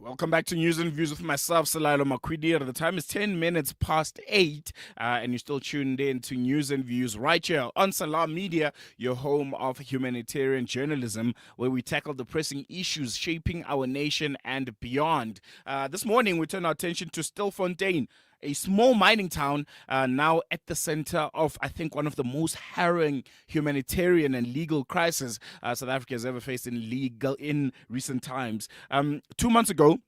Welcome back to News and Views with myself, Salalo Makwidir. The time is 10 minutes past 8, and you're still tuned in to News and Views right here on Salam Media, your home of humanitarian journalism, where we tackle the pressing issues shaping our nation and beyond. This morning, we turn our attention to Stilfontein, a small mining town now at the center of, I think, one of the most harrowing humanitarian and legal crises South Africa has ever faced in recent times. 2 months ago,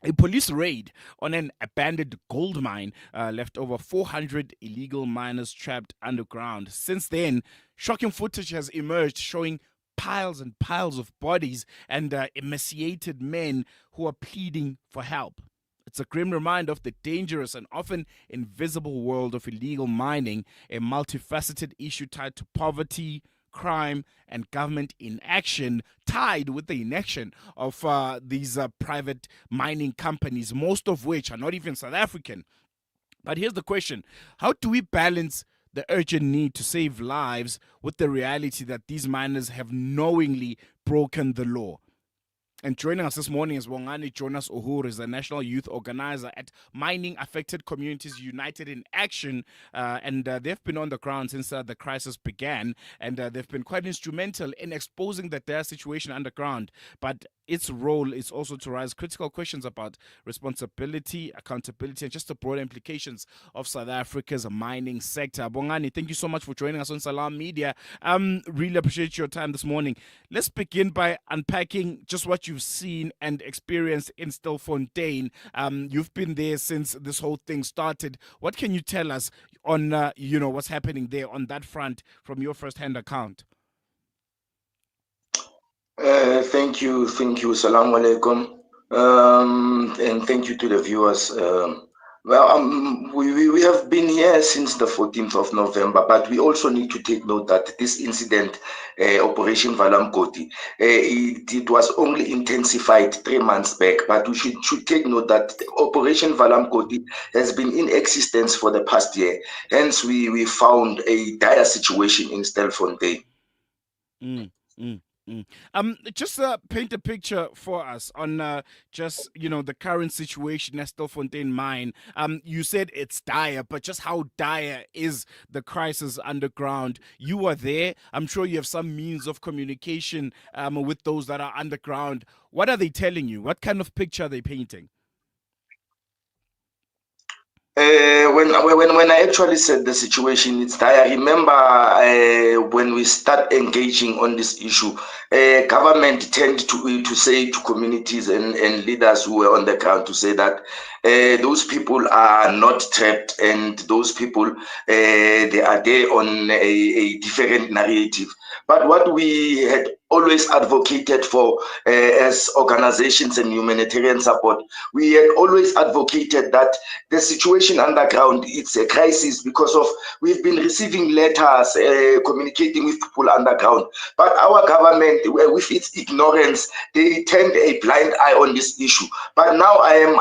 a police raid on an abandoned gold mine left over 400 illegal miners trapped underground. Since then, shocking footage has emerged showing piles and piles of bodies and emaciated men who are pleading for help. It's a grim reminder of the dangerous and often invisible world of illegal mining, a multifaceted issue tied to poverty, crime, and government inaction, tied with the inaction of these private mining companies, most of which are not even South African. But here's the question: how do we balance the urgent need to save lives with the reality that these miners have knowingly broken the law? And joining us this morning is Bongani Jonas Uhuru, is the National Youth Organizer at Mining Affected Communities United in Action. And they've been on the ground since the crisis began. And they've been quite instrumental in exposing the dire situation underground. But its role is also to raise critical questions about responsibility, accountability, and just the broader implications of South Africa's mining sector. Bongani, thank you so much for joining us on Salam Media. Really appreciate your time this morning. Let's begin by unpacking just what you've seen and experienced in Stilfontein. You've been there since this whole thing started. What can you tell us on what's happening there on that front from your first-hand account? Thank you, Salam alaikum, and thank you to the viewers. We have been here since the 14th of November, but we also need to take note that this incident, Operation Valamkoti, it was only intensified 3 months back, but we should take note that Operation Valamkoti has been in existence for the past year. Hence, we found a dire situation in Stilfontein. Just paint a picture for us on just the current situation at Stilfontein mine. You said it's dire, but just how dire is the crisis underground? You are there. I'm sure you have some means of communication with those that are underground. What are they telling you? What kind of picture are they painting? When I actually said the situation, it's dire. I remember when we start engaging on this issue, government tend to say to communities and leaders who were on the ground to say that those people are not trapped, and those people they are there on a different narrative. But what we had always advocated for as organizations and humanitarian support, we had always advocated that the situation underground, it's a crisis because of we've been receiving letters communicating with people underground, but our government, with its ignorance, they turned a blind eye on this issue. But now I am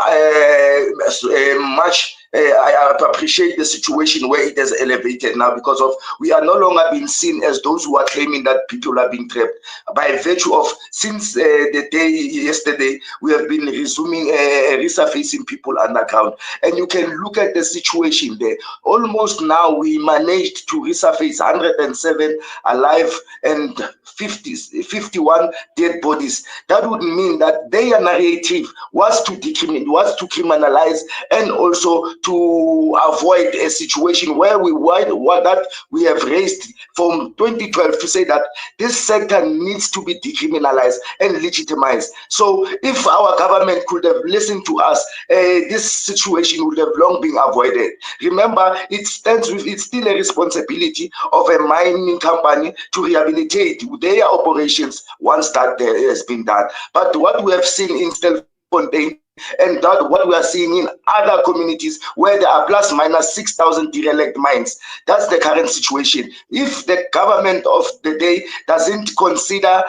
I appreciate the situation where it has elevated now, because of we are no longer being seen as those who are claiming that people are being trapped. By virtue of since the day yesterday, we have been resuming resurfacing people underground, and you can look at the situation there. Almost now we managed to resurface 107 alive and 51 dead bodies. That would mean that their narrative was to criminalize and also to avoid a situation where we have raised from 2012 to say that this sector needs to be decriminalized and legitimized. So if our government could have listened to us, this situation would have long been avoided. Remember, it's still a responsibility of a mining company to rehabilitate their operations once that has been done. But what we have seen in Stilfontein, and that what we are seeing in other communities where there are plus minus 6,000 derelict mines, that's the current situation. If the government of the day doesn't consider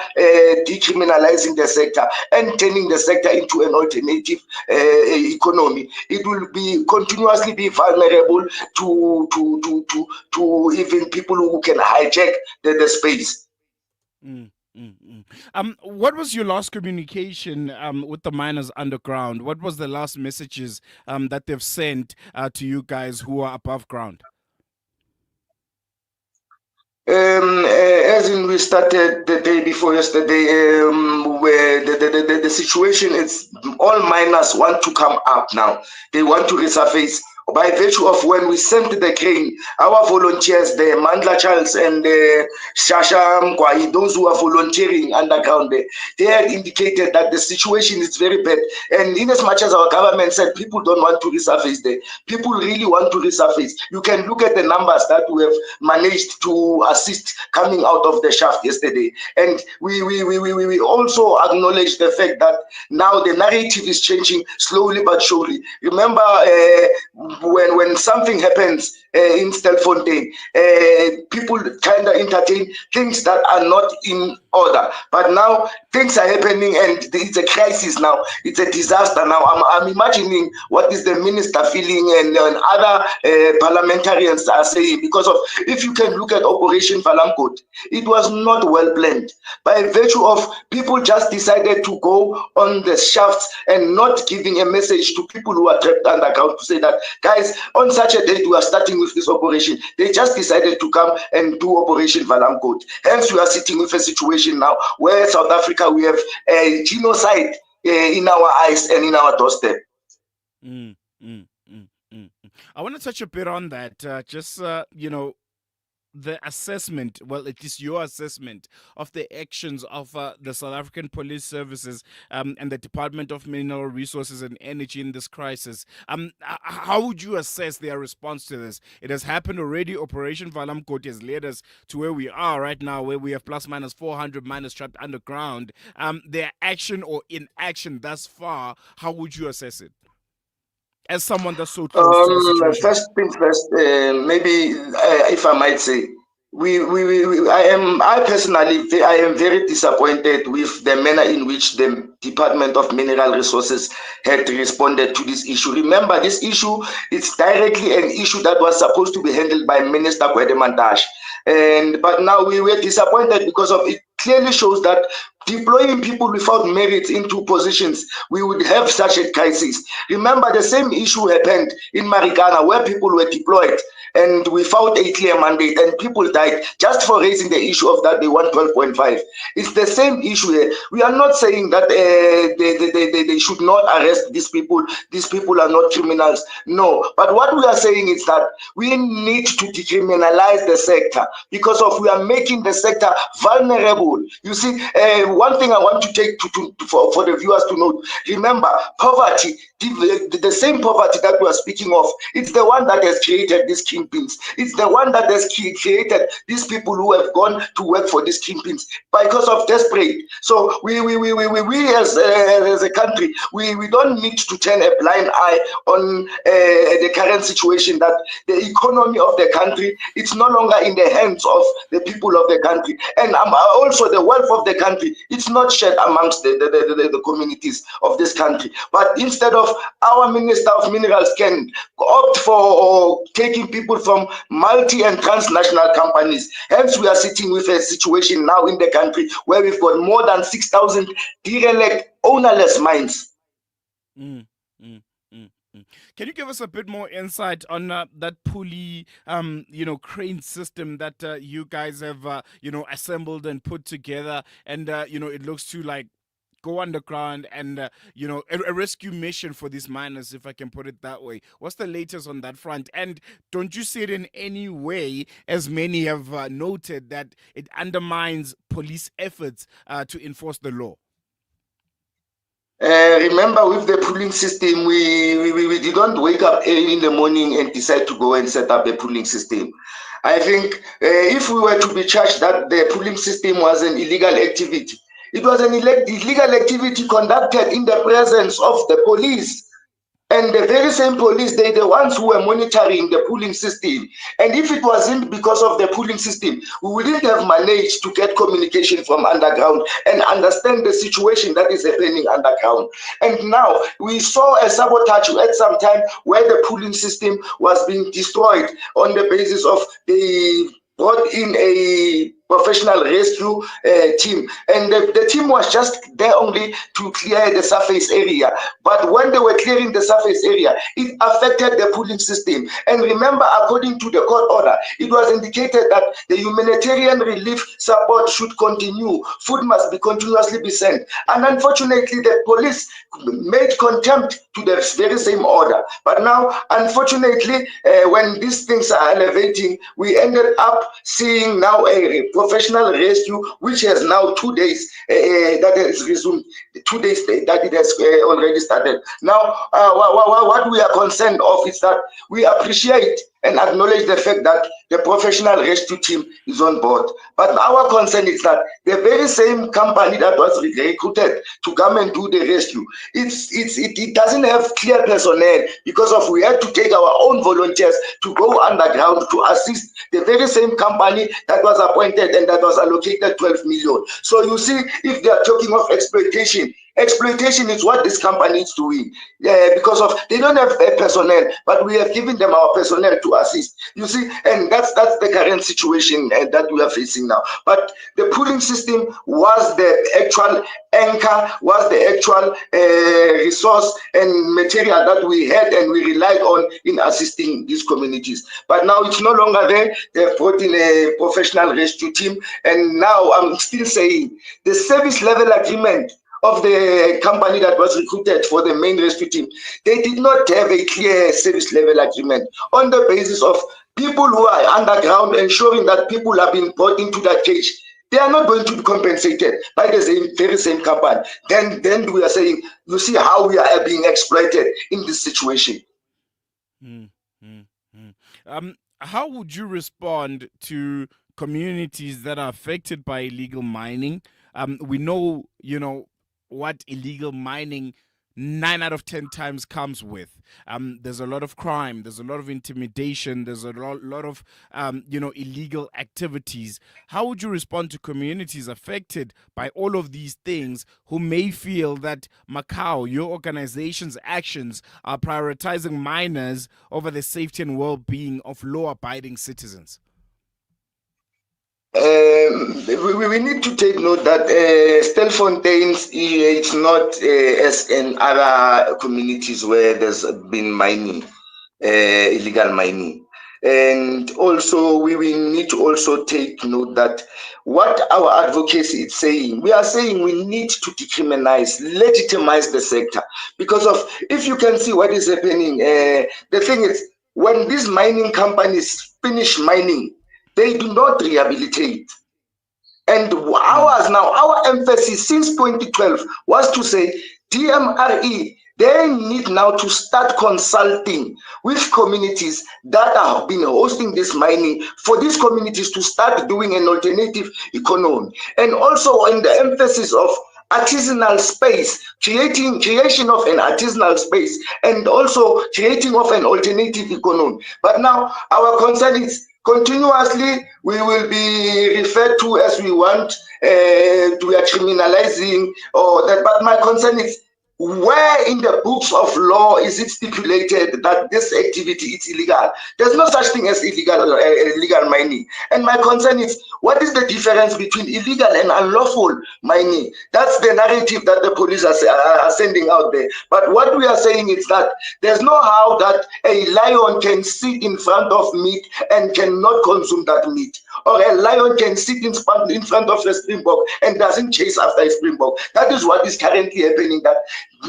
decriminalizing the sector and turning the sector into an alternative economy, it will be continuously be vulnerable to even people who can hijack the space. Mm. What was your last communication with the miners underground? What was the last messages that they've sent to you guys who are above ground? As in we started the day before yesterday, where the situation is all miners want to come up now. They want to resurface. By virtue of when we sent the crane, our volunteers, the Mandla Charles and Shasha Mkwai, those who are volunteering underground, they had indicated that the situation is very bad. And in as much as our government said people don't want to resurface there, people really want to resurface. You can look at the numbers that we have managed to assist coming out of the shaft yesterday. And we also acknowledge the fact that now the narrative is changing slowly but surely. Remember, when something happens in Stilfontein, people kind of entertain things that are not in order. But now things are happening and it's a crisis now. It's a disaster now. I'm imagining what is the minister feeling and other parliamentarians are saying, because of, if you can look at Operation Valamkot, it was not well planned. By virtue of people just decided to go on the shafts and not giving a message to people who are trapped underground to say that, guys, on such a date we are starting with this operation. They just decided to come and do Operation Valamkot. Hence, we are sitting with a situation now where South Africa, we have a genocide in our eyes and in our doorstep. Mm, mm, I want to touch a bit on that. The assessment, well, it is your assessment of the actions of the South African Police Services and the Department of Mineral Resources and Energy in this crisis. How would you assess their response to this? It has happened already. Operation Valamkot has led us to where we are right now, where we have plus minus 400 miners trapped underground. Their action or inaction thus far, how would you assess it? As someone that's so close to the situation. First things first, maybe if I might say, I personally, I am very disappointed with the manner in which the Department of Mineral Resources had responded to this issue. Remember, this issue is directly an issue that was supposed to be handled by Minister Kwedemantash. But now we were disappointed because of it. Clearly shows that deploying people without merit into positions, we would have such a crisis. Remember, the same issue happened in Marikana where people were deployed and without a clear mandate and people died just for raising the issue of that they want 12.5. It's the same issue here. We are not saying that they should not arrest these people. These people are not criminals. No. But what we are saying is that we need to decriminalize the sector because of we are making the sector vulnerable. You see, one thing I want to take for the viewers to note, remember, poverty, the same poverty that we are speaking of, it's the one that has created these kingpins. It's the one that has created these people who have gone to work for these kingpins because of desperate. So we as a country, we don't need to turn a blind eye on the current situation that the economy of the country, it's no longer in the hands of the people of the country. And also the wealth of the country, it's not shared amongst the communities of this country. But instead of our Minister of Minerals can opt for taking people from multi and transnational companies. Hence, we are sitting with a situation now in the country where we've got more than 6,000 derelict ownerless mines. Mm, mm, mm, mm. Can you give us a bit more insight on that pulley, crane system that you guys have, assembled and put together, and it looks to like go underground and a rescue mission for these miners, if I can put it that way. What's the latest on that front? And don't you see it in any way, as many have noted, that it undermines police efforts to enforce the law? Remember, with the pooling system, we didn't wake up early in the morning and decide to go and set up a pooling system. I think if we were to be charged that the pooling system was an illegal activity, it was an illegal activity conducted in the presence of the police. And the very same police, they the ones who were monitoring the pooling system. And if it wasn't because of the pooling system, we wouldn't have managed to get communication from underground and understand the situation that is happening underground. And now we saw a sabotage at some time where the pooling system was being destroyed on the basis of they brought in a professional rescue team, and the team was just there only to clear the surface area. But when they were clearing the surface area, it affected the pooling system. And remember, according to the court order, it was indicated that the humanitarian relief support should continue. Food must be continuously be sent. And unfortunately, the police made contempt to the very same order. But now, unfortunately, when these things are elevating, we ended up seeing now a professional rescue, which has now 2 days that has resumed, 2 days that it has already started. Now, what we are concerned of is that we appreciate and acknowledge the fact that the professional rescue team is on board. But our concern is that the very same company that was recruited to come and do the rescue, it doesn't have clear personnel, because of we had to take our own volunteers to go underground to assist the very same company that was appointed and that was allocated 12 million. So you see, if they are talking of exploitation, exploitation is what this company is doing, because of they don't have personnel, but we have given them our personnel to assist. You see, and that's the current situation that we are facing now. But the pooling system was the actual anchor, was the actual resource and material that we had and we relied on in assisting these communities. But now it's no longer there. They've brought in a professional rescue team, and now I'm still saying the service level agreement of the company that was recruited for the main rescue team, they did not have a clear service level agreement on the basis of people who are underground, ensuring that people are being brought into that cage. They are not going to be compensated by the very same company. Then we are saying, you see how we are being exploited in this situation. Mm, mm, mm. How would you respond to communities that are affected by illegal mining? We know, what illegal mining 9 out of 10 times comes with. There's a lot of crime, there's a lot of intimidation, there's a lot of illegal activities. How would you respond to communities affected by all of these things who may feel that Macau, your organization's actions, are prioritizing miners over the safety and well-being of law-abiding citizens? We need to take note that Stilfontein it's not as in other communities where there's been mining, illegal mining. And also we need to also take note that what our advocacy is saying, we are saying we need to decriminalize, legitimize the sector, because of, if you can see what is happening, the thing is, when these mining companies finish mining, they do not rehabilitate. And ours now, our emphasis since 2012 was to say DMRE, they need now to start consulting with communities that have been hosting this mining, for these communities to start doing an alternative economy. And also in the emphasis of artisanal space, creation of an artisanal space, and also creating of an alternative economy. But now our concern is continuously we will be referred to as we want, we are criminalizing or that. But my concern is, where in the books of law is it stipulated that this activity is illegal? There's no such thing as illegal mining. And my concern is, what is the difference between illegal and unlawful mining? That's the narrative that the police are sending out there. But what we are saying is that there's no how that a lion can sit in front of meat and cannot consume that meat, or a lion can sit in front of a springbok and doesn't chase after a springbok. That is what is currently happening, that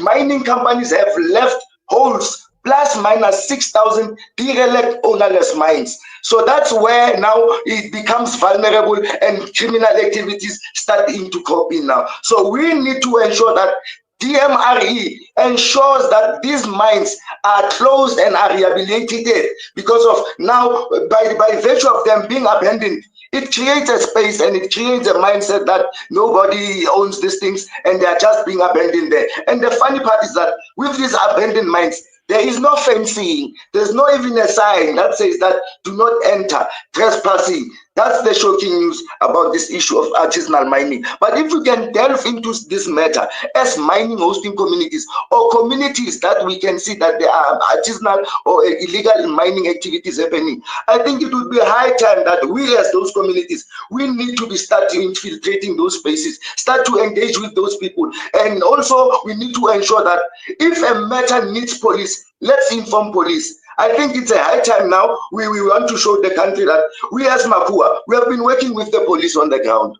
mining companies have left holes plus minus 6,000 derelict ownerless mines. So that's where now it becomes vulnerable and criminal activities start into coping now. So we need to ensure that DMRE ensures that these mines are closed and are rehabilitated, because of now, by virtue of them being abandoned, it creates a space and it creates a mindset that nobody owns these things and they are just being abandoned there. And the funny part is that with these abandoned mines, there is no fencing. There's not even a sign that says that do not enter, trespassing. That's the shocking news about this issue of artisanal mining. But if we can delve into this matter as mining hosting communities or communities that we can see that there are artisanal or illegal mining activities happening, I think it would be high time that we as those communities, we need to be starting infiltrating those spaces, start to engage with those people. And also we need to ensure that if a matter needs police, let's inform police. I think it's a high time now. We want to show the country that we as MACUA, we have been working with the police on the ground.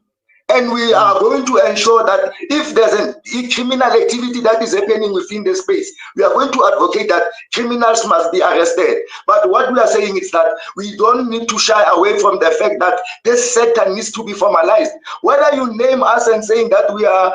And we Mm. are going to ensure that if there's a criminal activity that is happening within the space, we are going to advocate that criminals must be arrested. But what we are saying is that we don't need to shy away from the fact that this sector needs to be formalized. Whether you name us and saying that we are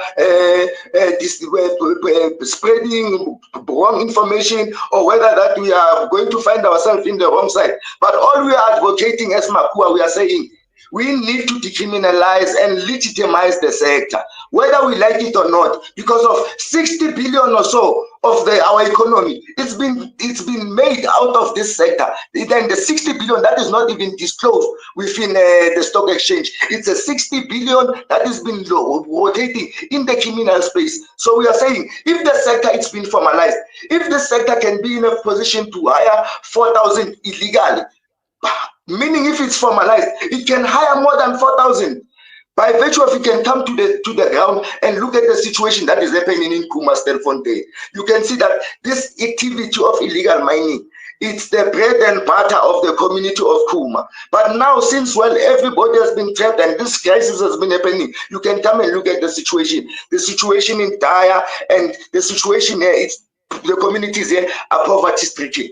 spreading wrong information, or whether that we are going to find ourselves in the wrong side, but all we are advocating as MACUA, we are saying we need to decriminalize and legitimize the sector, whether we like it or not, because of 60 billion or so of our economy. It's been made out of this sector. Then the 60 billion that is not even disclosed within the stock exchange. It's a 60 billion that has been rotating in the criminal space. So we are saying if the sector is being formalized, if the sector can be in a position to hire 4,000 illegally, meaning if it's formalized, it can hire more than 4,000. By virtue of it can come to the ground and look at the situation that is happening in Stilfontein. You can see that this activity of illegal mining, it's the bread and butter of the community of Kuma. But now, since everybody has been trapped and this crisis has been happening, you can come and look at the situation. The situation in Daya and the situation here, it's the communities here are poverty stricken.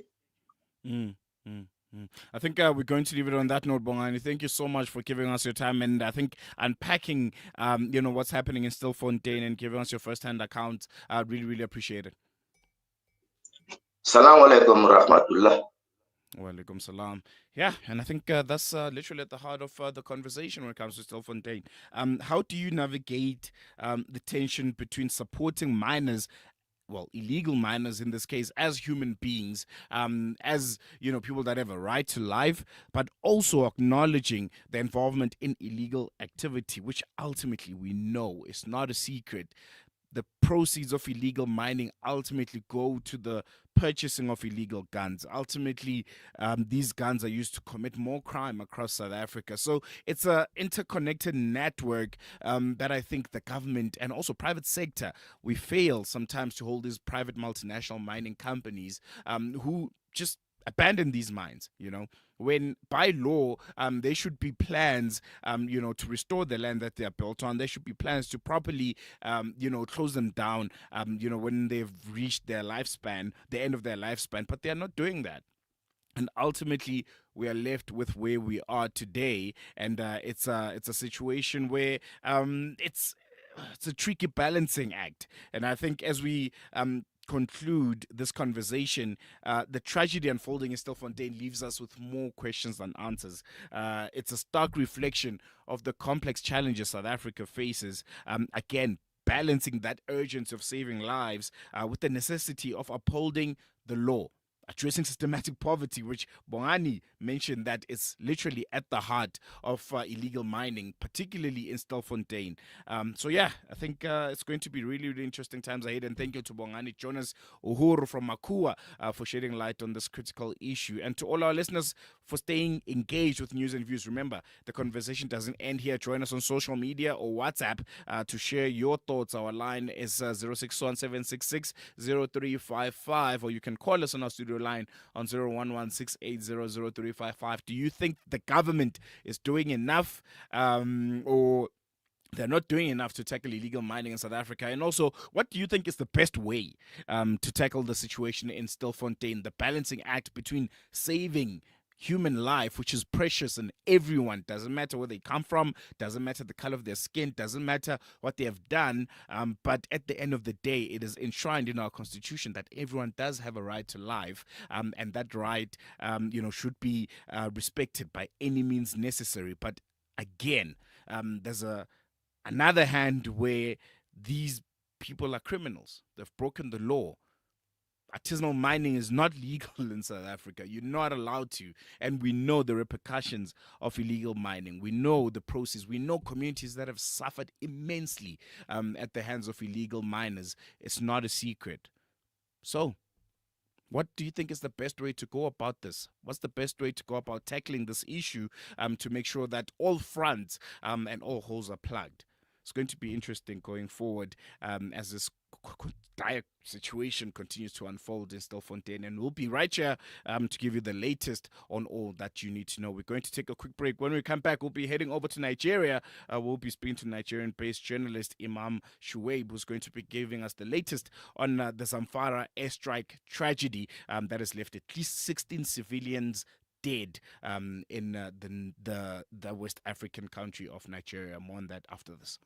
Mm, mm, mm. I think we're going to leave it on that note, Bongani. Thank you so much for giving us your time, and I think unpacking, what's happening in Stilfontein and giving us your first-hand account. I really, really appreciate it. Salaam alaikum rahmatullah. Walaikum salam. Yeah, and I think that's literally at the heart of the conversation when it comes to Stilfontein. How do you navigate the tension between supporting miners, well, illegal miners in this case, as human beings, as people that have a right to life, but also acknowledging the involvement in illegal activity, which ultimately we know is not a secret. The proceeds of illegal mining ultimately go to the purchasing of illegal guns. Ultimately, these guns are used to commit more crime across South Africa. So it's a interconnected network that I think the government and also private sector, we fail sometimes to hold these private multinational mining companies who just abandon these mines, when by law there should be plans to restore the land that they are built on. There should be plans to properly close them down when they've reached their lifespan, the end of their lifespan, but they are not doing that. And ultimately we are left with where we are today, and it's a situation where it's a tricky balancing act. And I think as we conclude this conversation, the tragedy unfolding in Stilfontein leaves us with more questions than answers. It's a stark reflection of the complex challenges South Africa faces. Again, balancing that urgency of saving lives with the necessity of upholding the law, addressing systematic poverty, which Bongani mentioned that is literally at the heart of illegal mining, particularly in Stilfontein. So yeah, I think it's going to be really, really interesting times ahead. And thank you to Bongani, Jonas, Uhuru from MACUA for shedding light on this critical issue. And to all our listeners for staying engaged with news and views. Remember, the conversation doesn't end here. Join us on social media or WhatsApp to share your thoughts. Our line is 061 or you can call us on our studio line on 01168000355. Do you think the government is doing enough, or they're not doing enough to tackle illegal mining in South Africa? And also, what do you think is the best way to tackle the situation in Stilfontein, the balancing act between saving human life, which is precious, and everyone, doesn't matter where they come from, doesn't matter the color of their skin, doesn't matter what they have done, but at the end of the day, it is enshrined in our constitution that everyone does have a right to life, and that right should be respected by any means necessary. But again, there's another hand where these people are criminals. They've broken the law. Artisanal mining is not legal in South Africa. You're not allowed to. And we know the repercussions of illegal mining. We know the process. We know communities that have suffered immensely at the hands of illegal miners. It's not a secret. So, what do you think is the best way to go about this? What's the best way to go about tackling this issue to make sure that all fronts and all holes are plugged? It's going to be interesting going forward as this dire situation continues to unfold in Stilfontein. And we'll be right here to give you the latest on all that you need to know. We're going to take a quick break. When we come back, we'll be heading over to Nigeria. We'll be speaking to Nigerian-based journalist Imam Shuaib, who's going to be giving us the latest on the Zamfara airstrike tragedy that has left at least 16 civilians dead in the West African country of Nigeria. More on that after this.